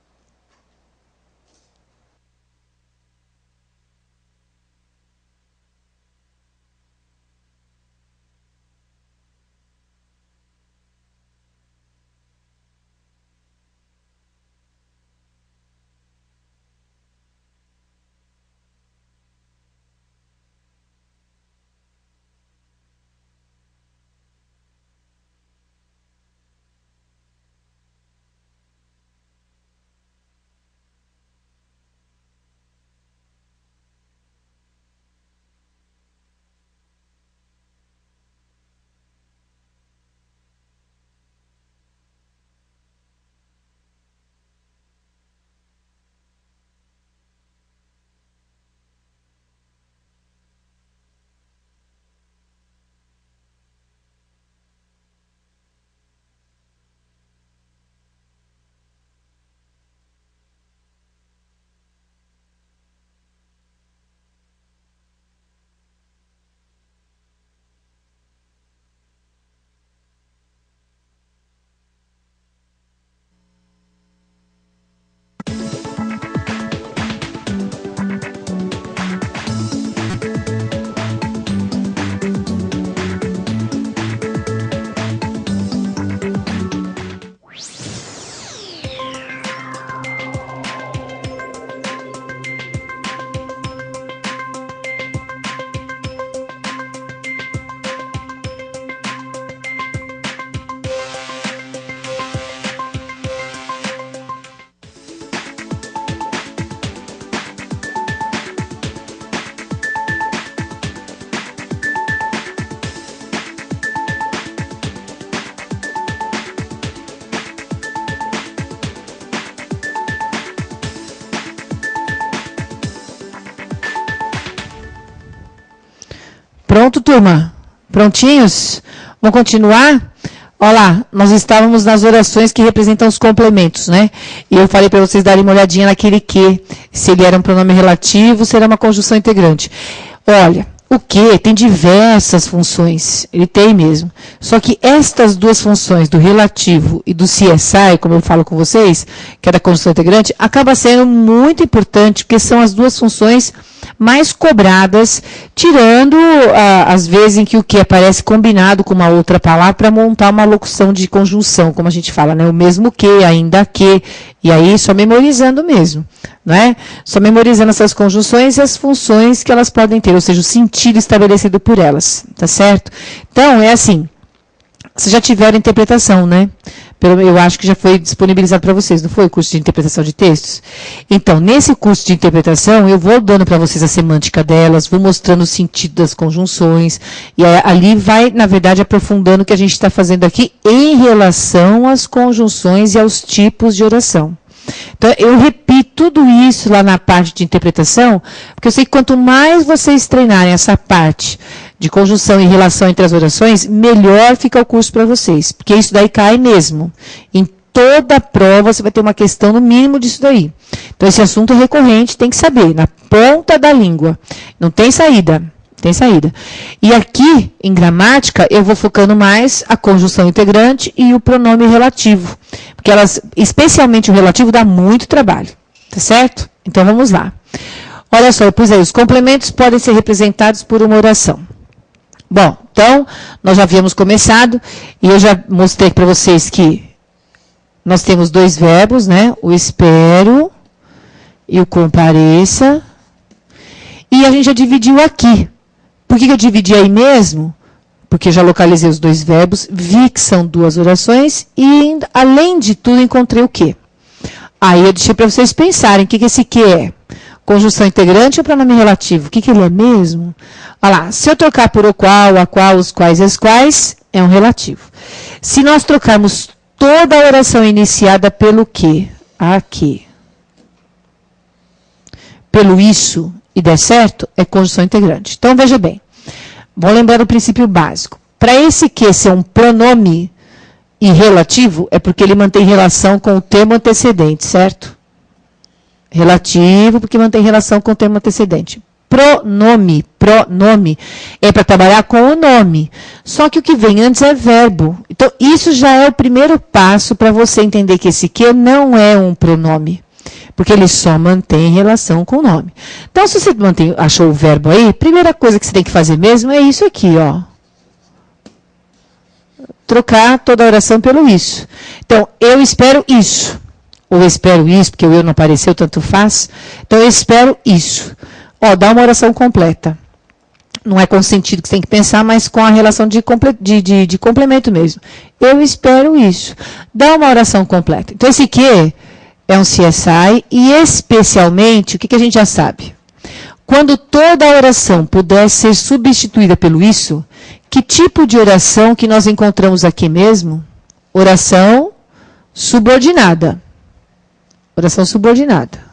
Pronto, turma? Prontinhos? Vamos continuar? Olha lá, nós estávamos nas orações que representam os complementos, né? E eu falei para vocês darem uma olhadinha naquele que, se ele era um pronome relativo, será uma conjunção integrante. Olha, o que tem diversas funções, ele tem mesmo. Só que estas duas funções, do relativo e do CSI, como eu falo com vocês, que é da conjunção integrante, acaba sendo muito importante, porque são as duas funções mais cobradas, tirando as vezes em que o que aparece combinado com uma outra palavra para montar uma locução de conjunção, como a gente fala, né? O mesmo que, ainda que, e aí só memorizando mesmo, né? Só memorizando essas conjunções e as funções que elas podem ter, ou seja, o sentido estabelecido por elas, tá certo? Então, é assim, vocês já tiveram interpretação, né? Eu acho que já foi disponibilizado para vocês, não foi o curso de interpretação de textos? Então, nesse curso de interpretação, eu vou dando para vocês a semântica delas, vou mostrando o sentido das conjunções, e ali vai, na verdade, aprofundando o que a gente está fazendo aqui em relação às conjunções e aos tipos de oração. Então, eu repito tudo isso lá na parte de interpretação, porque eu sei que quanto mais vocês treinarem essa parte de conjunção e relação entre as orações, melhor fica o curso para vocês. Porque isso daí cai mesmo. Em toda prova você vai ter uma questão no mínimo disso daí. Então esse assunto é recorrente, tem que saber, na ponta da língua. Não tem saída. Tem saída. E aqui, em gramática, eu vou focando mais a conjunção integrante e o pronome relativo. Porque elas, especialmente o relativo, dá muito trabalho. Tá certo? Então vamos lá. Olha só, eu pus aí, os complementos podem ser representados por uma oração. Bom, então, nós já havíamos começado, e eu já mostrei para vocês que nós temos dois verbos, né? O espero e o compareça. E a gente já dividiu aqui. Por que eu dividi aí mesmo? Porque eu já localizei os dois verbos, vi que são duas orações, e, além de tudo, encontrei o quê? Aí eu deixei para vocês pensarem, o que esse que é? Conjunção integrante ou pronome relativo? O que ele é mesmo? Olha lá, se eu trocar por o qual, a qual, os quais e as quais, é um relativo. Se nós trocarmos toda a oração iniciada pelo que, aqui, pelo isso, e der certo, é conjunção integrante. Então, veja bem, vou lembrar o princípio básico. Para esse que ser um pronome e relativo, é porque ele mantém relação com o termo antecedente, certo? Relativo, porque mantém relação com o termo antecedente. Pronome é para trabalhar com o nome. Só que o que vem antes é verbo. Então, isso já é o primeiro passo para você entender que esse que não é um pronome. Porque ele só mantém relação com o nome. Então, se você achou o verbo aí, a primeira coisa que você tem que fazer mesmo é isso aqui, ó. Trocar toda a oração pelo isso. Então, eu espero isso. Ou eu espero isso, porque o eu não apareceu, tanto faz. Então, eu espero isso. Ó, dá uma oração completa. Não é com o sentido que você tem que pensar, mas com a relação de complemento mesmo. Eu espero isso. Dá uma oração completa. Então, esse que é um CSI, e especialmente, o que a gente já sabe? Quando toda a oração puder ser substituída pelo isso, que tipo de oração que nós encontramos aqui mesmo? Oração subordinada. Oração subordinada.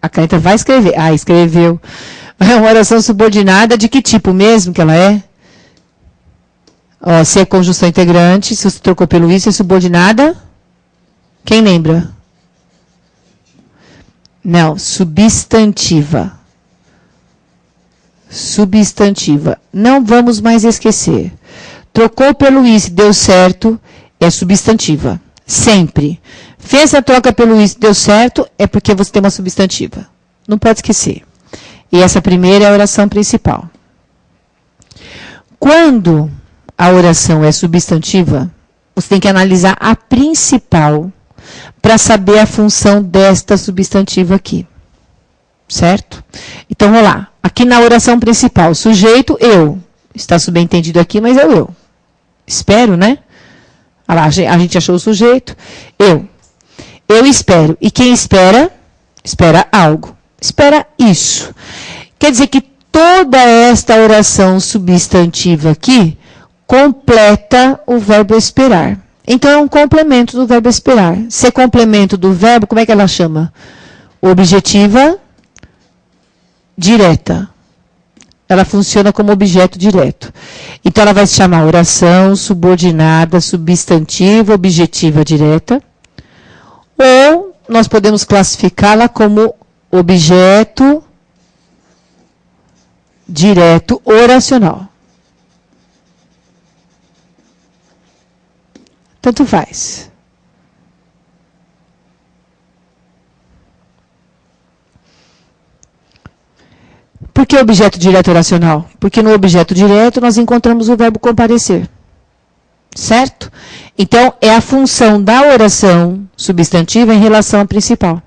A caneta vai escrever. Ah, escreveu. É uma oração subordinada de que tipo mesmo que ela é? Ó, se é conjunção integrante, se você trocou pelo isso, é subordinada. Quem lembra? Não, substantiva. Substantiva. Não vamos mais esquecer. Trocou pelo isso, deu certo, é substantiva. Sempre. Fez a troca pelo isso, deu certo, é porque você tem uma substantiva. Não pode esquecer. E essa primeira é a oração principal. Quando a oração é substantiva, você tem que analisar a principal para saber a função desta substantiva aqui. Certo? Então, vamos lá. Aqui na oração principal, sujeito, eu. Está subentendido aqui, mas é o eu. Espero, né? Olha lá, a gente achou o sujeito. Eu. Eu espero. E quem espera? Espera algo. Espera isso. Quer dizer que toda esta oração substantiva aqui completa o verbo esperar. Então, é um complemento do verbo esperar. Se é complemento do verbo, como é que ela chama? Objetiva direta. Ela funciona como objeto direto. Então, ela vai se chamar oração subordinada, substantiva, objetiva direta. Ou nós podemos classificá-la como objeto direto oracional. Tanto faz. Por que objeto direto oracional? Porque no objeto direto nós encontramos o verbo comparecer. Certo? Então, é a função da oração substantiva em relação à principal.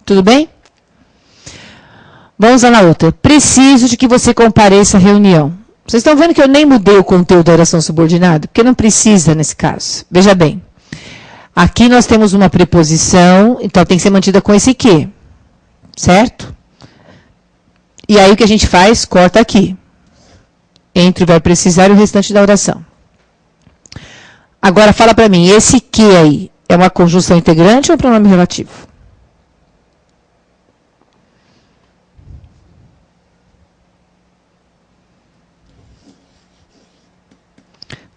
Tudo bem? Vamos lá na outra. Preciso de que você compareça à reunião. Vocês estão vendo que eu nem mudei o conteúdo da oração subordinada? Porque não precisa nesse caso. Veja bem. Aqui nós temos uma preposição, então tem que ser mantida com esse que. Certo? E aí o que a gente faz? Corta aqui. Entre o verbo precisar e o restante da oração. Agora fala para mim, esse que aí é uma conjunção integrante ou um pronome relativo?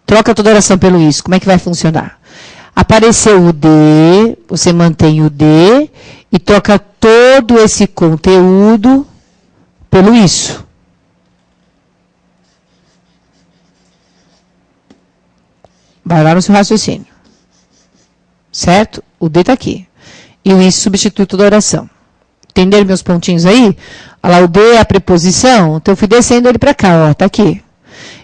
Troca toda a oração pelo isso. Como é que vai funcionar? Apareceu o de, você mantém o de e troca todo esse conteúdo pelo isso. Vai lá no seu raciocínio. Certo? O de está aqui. E o isso substitui toda a oração. Entenderam meus pontinhos aí? Olha lá, o de é a preposição. Então, eu fui descendo ele para cá, ó, está aqui.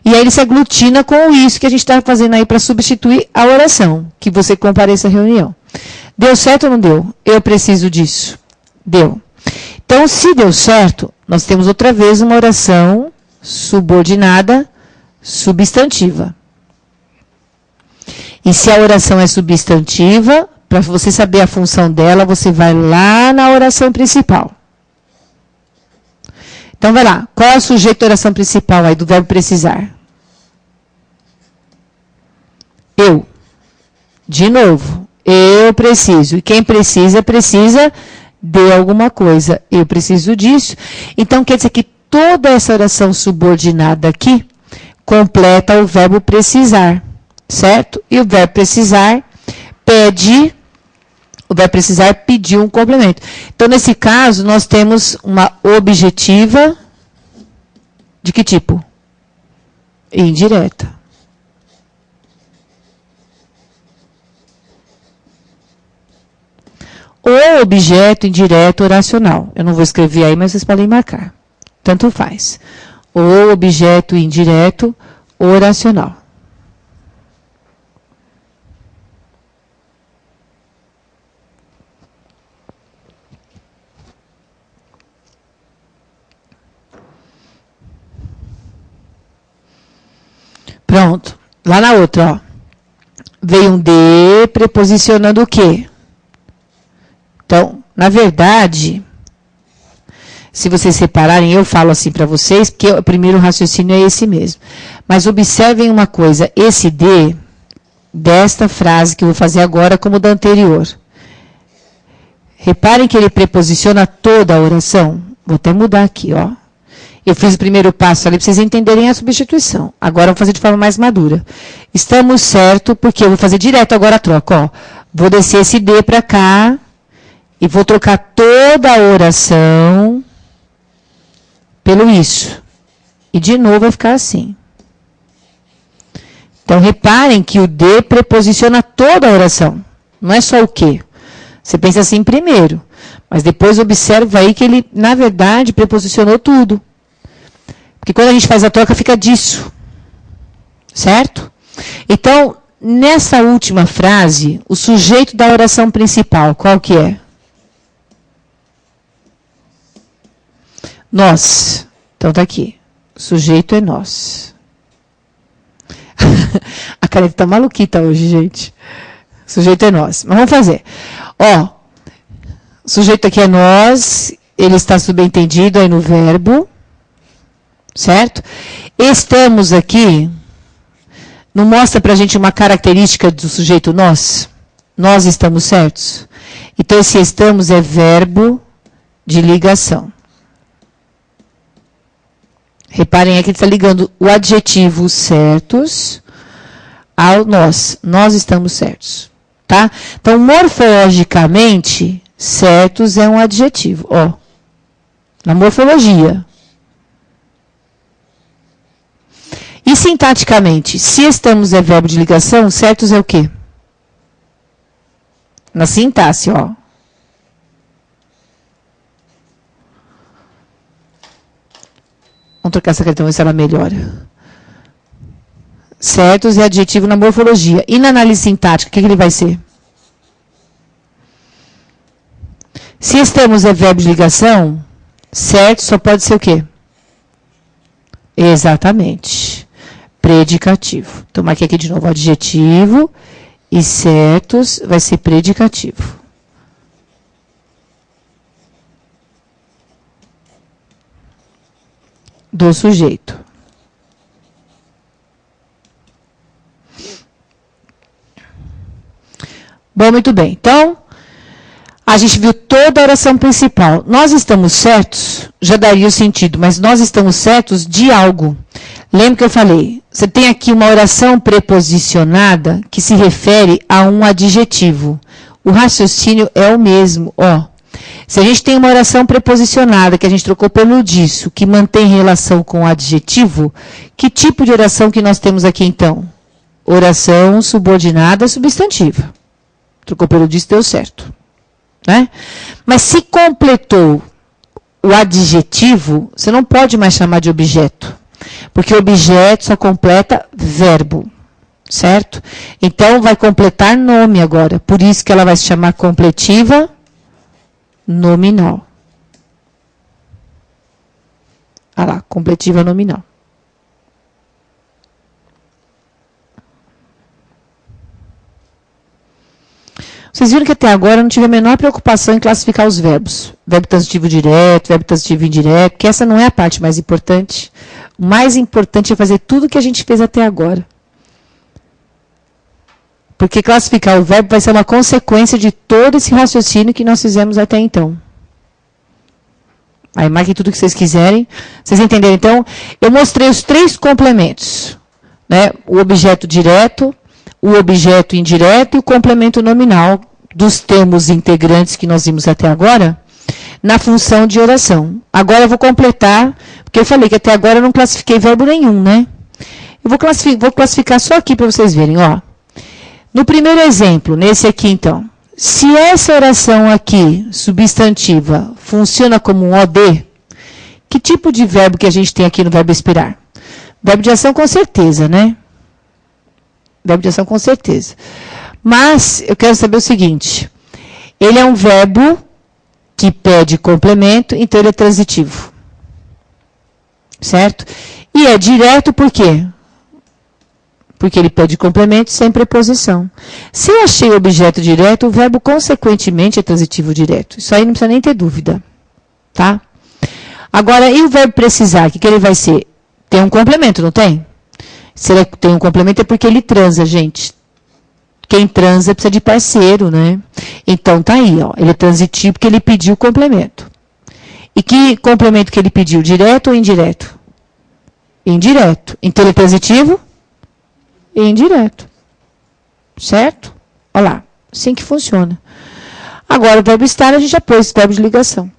E aí ele se aglutina com o isso que a gente está fazendo aí para substituir a oração. Que você compareça à reunião. Deu certo ou não deu? Eu preciso disso. Deu. Então, se deu certo, nós temos outra vez uma oração subordinada substantiva. E se a oração é substantiva, para você saber a função dela, você vai lá na oração principal. Então, vai lá. Qual é o sujeito da oração principal aí do verbo precisar? Eu. De novo. Eu preciso. E quem precisa, precisa de alguma coisa. Eu preciso disso. Então, quer dizer que toda essa oração subordinada aqui completa o verbo precisar. Certo? E o verbo precisar pede, o verbo precisar pediu um complemento. Então, nesse caso, nós temos uma objetiva de que tipo? Indireta. Ou objeto indireto oracional. Eu não vou escrever aí, mas vocês podem marcar. Tanto faz. Ou objeto indireto oracional. Pronto. Lá na outra, ó. Veio um de preposicionando o quê? Então, na verdade, se vocês separarem, eu falo assim para vocês, porque o primeiro raciocínio é esse mesmo. Mas observem uma coisa, esse de, desta frase que eu vou fazer agora, como da anterior. Reparem que ele preposiciona toda a oração. Vou até mudar aqui, ó. Eu fiz o primeiro passo ali para vocês entenderem a substituição. Agora eu vou fazer de forma mais madura. Estamos certo, porque eu vou fazer direto agora a troca. Ó. Vou descer esse D para cá e vou trocar toda a oração pelo isso. E de novo vai ficar assim. Então reparem que o D preposiciona toda a oração. Não é só o que. Você pensa assim primeiro. Mas depois observa aí que ele, na verdade, preposicionou tudo. Porque quando a gente faz a troca, fica disso. Certo? Então, nessa última frase, o sujeito da oração principal, qual que é? Nós. Então, tá aqui. O sujeito é nós. A caneta tá maluquita hoje, gente. O sujeito é nós. Mas vamos fazer. Ó, o sujeito aqui é nós, ele está subentendido aí no verbo. Certo? Estamos aqui, não mostra para a gente uma característica do sujeito nós? Nós estamos certos? Então, esse estamos é verbo de ligação. Reparem aqui, ele está ligando o adjetivo certos ao nós. Nós estamos certos. Tá? Então, morfologicamente, certos é um adjetivo. Ó, na morfologia. E sintaticamente, se estamos é verbo de ligação, certos é o quê? Na sintaxe, ó. Vamos trocar essa cartão, ver se ela melhora. Certos é adjetivo na morfologia. E na análise sintática, o que ele vai ser? Se estamos é verbo de ligação, certo só pode ser o quê? Exatamente. Predicativo. Então, marquei aqui de novo adjetivo e certos vai ser predicativo. Do sujeito. Bom, muito bem. Então, a gente viu toda a oração principal. Nós estamos certos, já daria o sentido, mas nós estamos certos de algo. Lembra que eu falei? Você tem aqui uma oração preposicionada que se refere a um adjetivo. O raciocínio é o mesmo, ó. Se a gente tem uma oração preposicionada, que a gente trocou pelo disso, que mantém relação com o adjetivo, que tipo de oração que nós temos aqui, então? Oração subordinada substantiva. Trocou pelo disso, deu certo. Né? Mas se completou o adjetivo, você não pode mais chamar de objeto. Porque objeto só completa verbo. Certo? Então, vai completar nome agora. Por isso que ela vai se chamar completiva nominal. Olha lá, completiva nominal. Vocês viram que até agora eu não tive a menor preocupação em classificar os verbos. Verbo transitivo direto, verbo transitivo indireto, que essa não é a parte mais importante. O mais importante é fazer tudo o que a gente fez até agora. Porque classificar o verbo vai ser uma consequência de todo esse raciocínio que nós fizemos até então. Aí marquem tudo que vocês quiserem. Vocês entenderam? Então, eu mostrei os 3 complementos. Né? O objeto direto, o objeto indireto e o complemento nominal dos termos integrantes que nós vimos até agora, na função de oração. Agora eu vou completar, porque eu falei que até agora eu não classifiquei verbo nenhum, né? Eu vou classificar só aqui para vocês verem, ó. No primeiro exemplo, nesse aqui então, se essa oração aqui, substantiva, funciona como um OD, que tipo de verbo que a gente tem aqui no verbo expirar? Verbo de ação com certeza, né? Verbo de ação com certeza. Mas eu quero saber o seguinte, ele é um verbo que pede complemento, então ele é transitivo. Certo? E é direto por quê? Porque ele pede complemento sem preposição. Se eu achei objeto direto, o verbo consequentemente é transitivo direto. Isso aí não precisa nem ter dúvida. Tá? Agora, e o verbo precisar? O que ele vai ser? Tem um complemento, não tem? Se ele tem um complemento é porque ele transa, gente. Quem transa precisa de parceiro, né? Então, tá aí, ó. Ele é transitivo porque ele pediu complemento. E que complemento que ele pediu? Direto ou indireto? Indireto. Então, ele é transitivo? Indireto. Certo? Olha lá. Assim que funciona. Agora, o verbo estar, a gente já pôs esse verbo de ligação.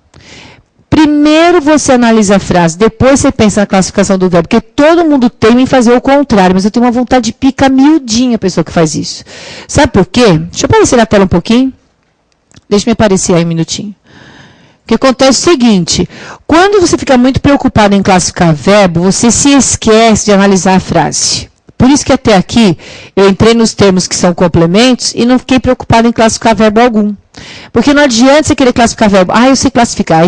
Primeiro você analisa a frase, depois você pensa na classificação do verbo, porque todo mundo teme em fazer o contrário, mas eu tenho uma vontade de picar miudinha a pessoa que faz isso. Sabe por quê? Deixa eu aparecer na tela um pouquinho. Deixa eu aparecer aí um minutinho. O que acontece é o seguinte, quando você fica muito preocupado em classificar verbo, você se esquece de analisar a frase. Por isso que até aqui eu entrei nos termos que são complementos e não fiquei preocupado em classificar verbo algum. Porque não adianta você querer classificar verbo. Ah, eu sei classificar.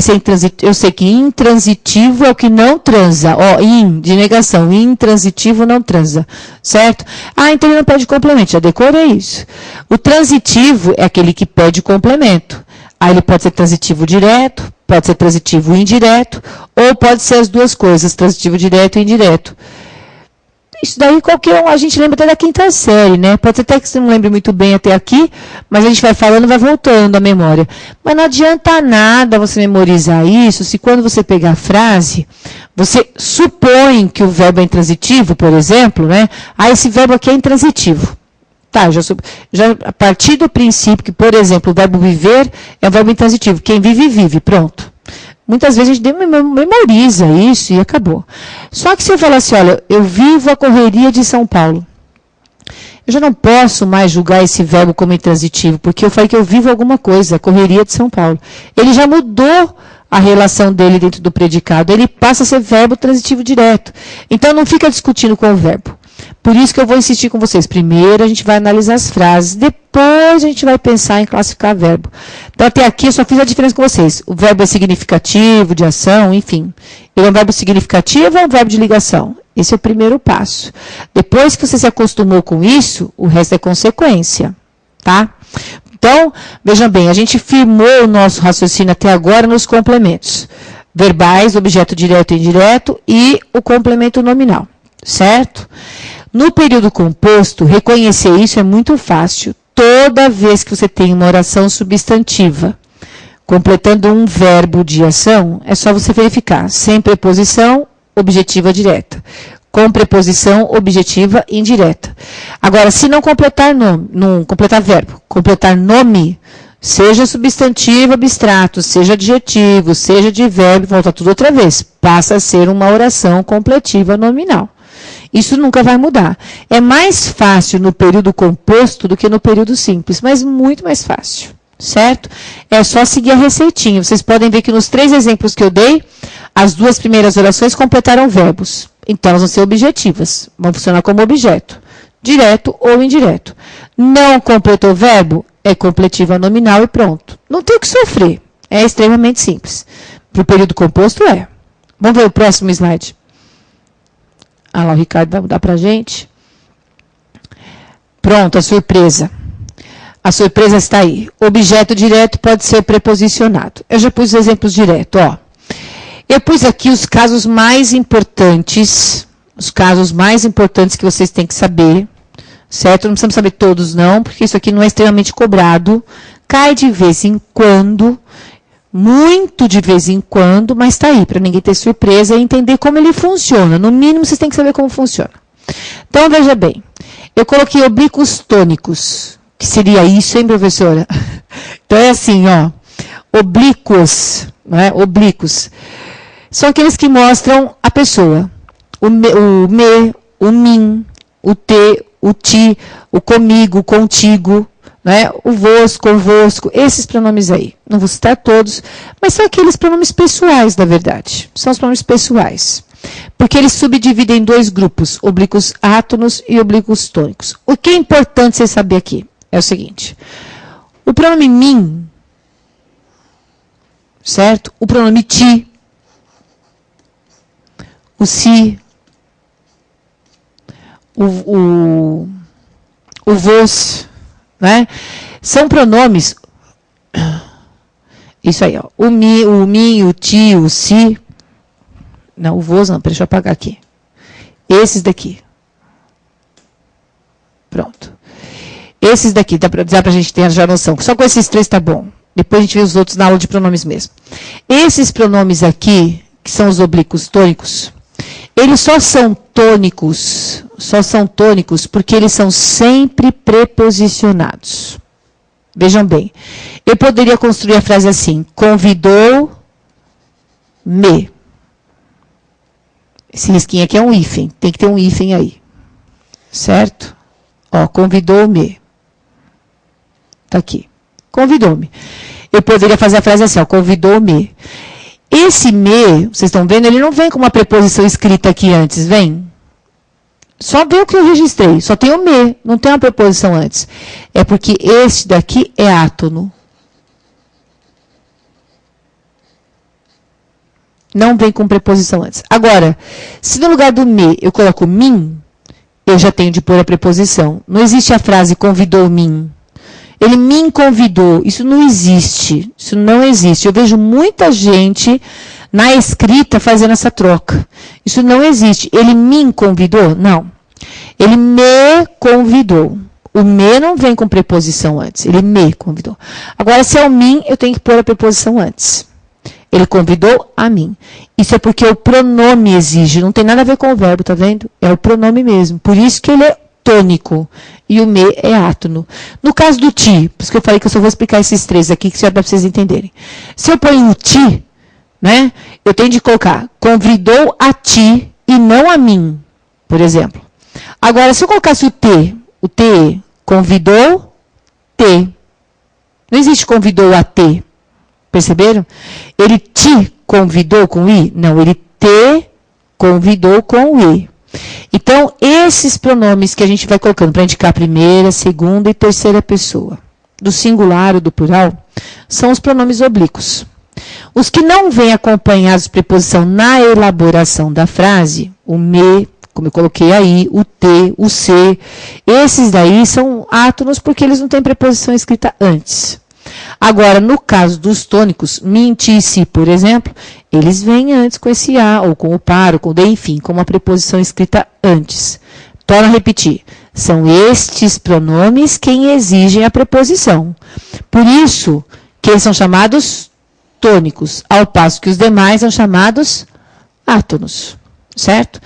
Eu sei que intransitivo é o que não transa. Ó, de negação. Intransitivo não transa. Certo? Ah, então ele não pede complemento. Já decorei isso. O transitivo é aquele que pede complemento. Aí ele pode ser transitivo direto, pode ser transitivo indireto, ou pode ser as duas coisas, transitivo direto e indireto. Isso daí qualquer um, a gente lembra até da quinta série, né? Pode ser até que você não lembre muito bem até aqui, mas a gente vai falando, vai voltando a memória. Mas não adianta nada você memorizar isso, se quando você pegar a frase, você supõe que o verbo é intransitivo, por exemplo, né? Ah, esse verbo aqui é intransitivo. Tá, já a partir do princípio que, por exemplo, o verbo viver é um verbo intransitivo. Quem vive, vive. Pronto. Muitas vezes a gente memoriza isso e acabou. Só que se eu falar assim, olha, eu vivo a correria de São Paulo. Eu já não posso mais julgar esse verbo como intransitivo, porque eu falei que eu vivo alguma coisa, a correria de São Paulo. Ele já mudou a relação dele dentro do predicado. Ele passa a ser verbo transitivo direto. Então não fica discutindo com o verbo. Por isso que eu vou insistir com vocês. Primeiro a gente vai analisar as frases, depois a gente vai pensar em classificar verbo. Então até aqui eu só fiz a diferença com vocês. O verbo é significativo, de ação, enfim. Ele é um verbo significativo ou é um verbo de ligação? Esse é o primeiro passo. Depois que você se acostumou com isso, o resto é consequência, tá? Então, vejam bem, a gente firmou o nosso raciocínio até agora nos complementos. Verbais, objeto direto e indireto e o complemento nominal, certo? No período composto, reconhecer isso é muito fácil. Toda vez que você tem uma oração substantiva, completando um verbo de ação, é só você verificar. Sem preposição, objetiva direta. Com preposição, objetiva indireta. Agora, se não completar nome, não completar verbo, completar nome, seja substantivo abstrato, seja adjetivo, seja advérbio, volta tudo outra vez. Passa a ser uma oração completiva nominal. Isso nunca vai mudar. É mais fácil no período composto do que no período simples, mas muito mais fácil, certo? É só seguir a receitinha. Vocês podem ver que nos 3 exemplos que eu dei, as 2 primeiras orações completaram verbos. Então, elas vão ser objetivas, vão funcionar como objeto, direto ou indireto. Não completou verbo, é completiva nominal e pronto. Não tem o que sofrer, é extremamente simples. Para o período composto é. Vamos ver o próximo slide. Ah lá, o Ricardo vai mudar para a gente. Pronto, a surpresa. A surpresa está aí. Objeto direto pode ser preposicionado. Eu já pus os exemplos diretos, ó. Eu pus aqui os casos mais importantes. Os casos mais importantes que vocês têm que saber. Certo? Não precisamos saber todos, não, porque isso aqui não é extremamente cobrado. Cai de vez em quando. Muito de vez em quando, mas está aí, para ninguém ter surpresa e entender como ele funciona. No mínimo, vocês têm que saber como funciona. Então, veja bem. Eu coloquei oblíquos tônicos. Que seria isso, hein, professora? Então, é assim, ó. Oblíquos, não é? Oblíquos. São aqueles que mostram a pessoa. O me, o mim, o te, o ti, o comigo, o contigo, né? O vos, convosco, esses pronomes aí. Não vou citar todos, mas são aqueles pronomes pessoais, na verdade. São os pronomes pessoais. Porque eles subdividem em 2 grupos, oblíquos átonos e oblíquos tônicos. O que é importante você saber aqui é o seguinte. O pronome mim, certo? O pronome ti, o si, o vos, né? São pronomes, isso aí, ó, o mim, o ti, o si, não, o vos não, deixa eu apagar aqui. Esses daqui. Pronto. Esses daqui, dá para a gente ter já noção. Só com esses 3 tá bom. Depois a gente vê os outros na aula de pronomes mesmo. Esses pronomes aqui, que são os oblíquos tônicos, eles só são tônicos porque eles são sempre preposicionados. Vejam bem. Eu poderia construir a frase assim, convidou-me. Esse risquinho aqui é um hífen, tem que ter um hífen aí. Certo? Ó, convidou-me. Tá aqui. Convidou-me. Eu poderia fazer a frase assim, ó, convidou-me. Esse me, vocês estão vendo, ele não vem com uma preposição escrita aqui antes, vem? Só vê o que eu registrei, só tem o me, não tem uma preposição antes. É porque esse daqui é átono. Não vem com preposição antes. Agora, se no lugar do me eu coloco mim, eu já tenho de pôr a preposição. Não existe a frase convidou-me. Ele me convidou. Isso não existe. Isso não existe. Eu vejo muita gente na escrita fazendo essa troca. Isso não existe. Ele me convidou? Não. Ele me convidou. O me não vem com preposição antes. Ele me convidou. Agora, se é o mim, eu tenho que pôr a preposição antes. Ele convidou a mim. Isso é porque o pronome exige. Não tem nada a ver com o verbo, tá vendo? É o pronome mesmo. Por isso que ele é tônico. E o me é átono. No caso do ti, por isso que eu falei que eu só vou explicar esses três aqui, que já dá para vocês entenderem. Se eu ponho o ti, né? Eu tenho de colocar convidou a ti e não a mim, por exemplo. Agora, se eu colocasse o te, convidou te. Não existe convidou a te. Perceberam? Ele te convidou com i? Não, ele te convidou com o i. Então, esses pronomes que a gente vai colocando para indicar a primeira, segunda e terceira pessoa, do singular ou do plural, são os pronomes oblíquos. Os que não vêm acompanhados de preposição na elaboração da frase, o me, como eu coloquei aí, o te, o se, esses daí são átonos porque eles não têm preposição escrita antes. Agora, no caso dos tônicos, me, ti, si, por exemplo, eles vêm antes com esse a, ou com o par, ou com o de, enfim, com uma preposição escrita antes. Torno a repetir, são estes pronomes quem exigem a preposição. Por isso que eles são chamados tônicos, ao passo que os demais são chamados átonos, certo?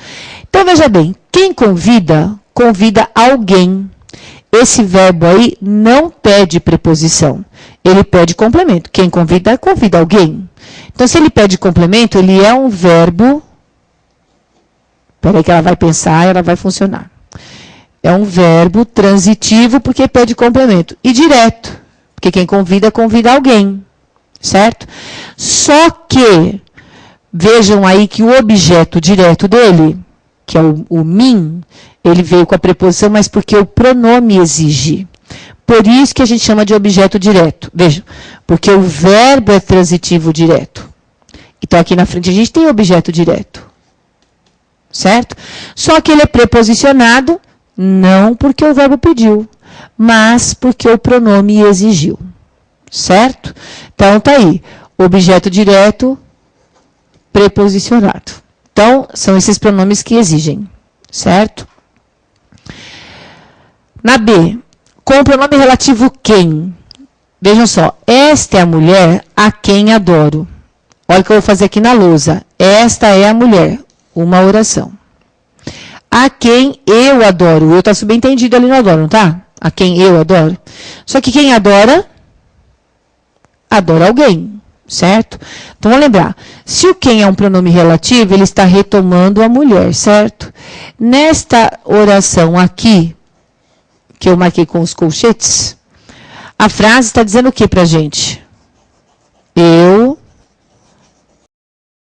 Então, veja bem, quem convida, convida alguém. Esse verbo aí não pede preposição, ele pede complemento. Quem convida, convida alguém. Então, se ele pede complemento, ele é um verbo... Espera aí que ela vai pensar e ela vai funcionar. É um verbo transitivo porque pede complemento. E direto, porque quem convida, convida alguém. Certo? Só que, vejam aí que o objeto direto dele, que é o mim, ele veio com a preposição, mas porque o pronome exige. Por isso que a gente chama de objeto direto. Vejam, porque o verbo é transitivo direto. Então, aqui na frente a gente tem objeto direto. Certo? Só que ele é preposicionado, não porque o verbo pediu, mas porque o pronome exigiu. Certo? Então, tá aí. Objeto direto, preposicionado. Então, são esses pronomes que exigem. Certo? Na B, com o pronome relativo quem. Vejam só, esta é a mulher a quem adoro. Olha o que eu vou fazer aqui na lousa. Esta é a mulher. Uma oração. A quem eu adoro. Eu está subentendido ali no adoro, não tá? A quem eu adoro. Só que quem adora, adora alguém, certo? Então, vamos lembrar. Se o quem é um pronome relativo, ele está retomando a mulher, certo? Nesta oração aqui, que eu marquei com os colchetes, a frase está dizendo o que para a gente? Eu